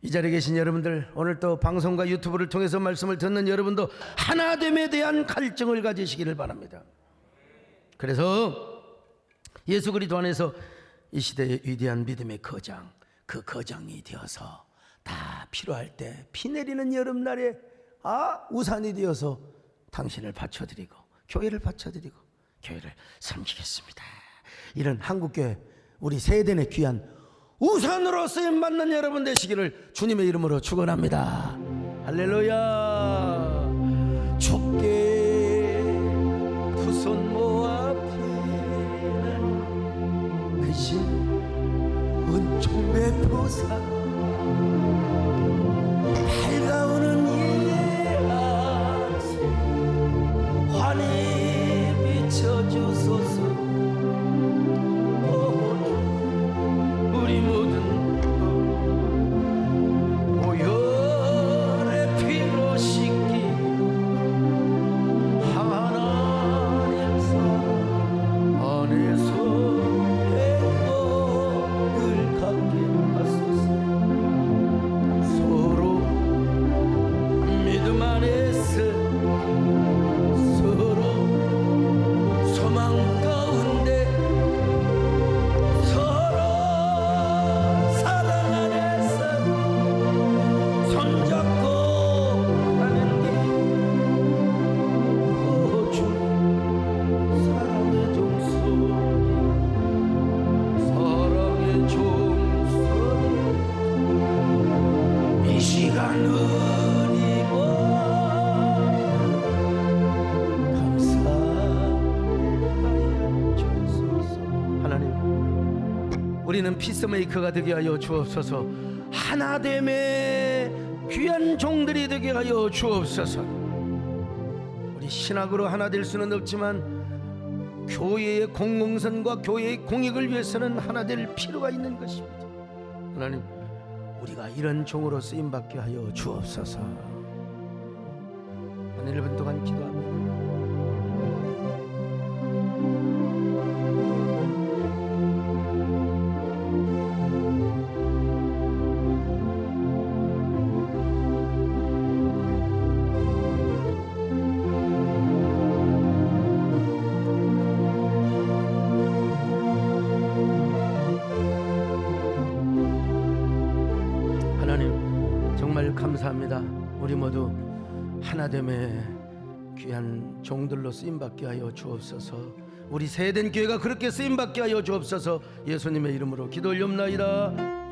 이 자리에 계신 여러분들, 오늘 또 방송과 유튜브를 통해서 말씀을 듣는 여러분도 하나됨에 대한 갈증을 가지시기를 바랍니다. 그래서 예수 그리스도 안에서 이 시대의 위대한 믿음의 거장, 그 거장이 되어서 다 필요할 때 비 내리는 여름날에 우산이 되어서 당신을 바쳐드리고 교회를 바쳐드리고 교회를 섬기겠습니다. 이런 한국교회 우리 세대의 귀한 우산으로 쓰임받는 여러분 되시기를 주님의 이름으로 축원합니다. 할렐루야. 좁게 두 손 모아 피나니 그신 은총 베푸사 밝아오는 이의 아침 환히 비춰주소서. 우리 모든 오열의 피로 씻기 하나님 사랑 안에서 행복을 갖게 하소서. 서로 믿음 안에서 서로 소망 가운데 서로 사랑 안에서 손잡고 가는 길. 주 사랑의 종소리 사랑의 종소리 이 시간 우리 감사하여 주소서. 하나님, 우리는 피스메이커가 되게 하여 주옵소서. 하나됨의 귀한 종들이 되게 하여 주옵소서. 우리 신학으로 하나 될 수는 없지만 교회의 공공선과 교회의 공익을 위해서는 하나 될 필요가 있는 것입니다. 하나님, 우리가 이런 종으로 쓰임받게 하여 주옵소서. 한 1분 동안 기도합니다. 하나님, 정말 감사합니다. 우리 모두 하나됨의 귀한 종들로 쓰임받게 하여 주옵소서. 우리 세대된 교회가 그렇게 쓰임받게 하여 주옵소서. 예수님의 이름으로 기도 올리옵나이다.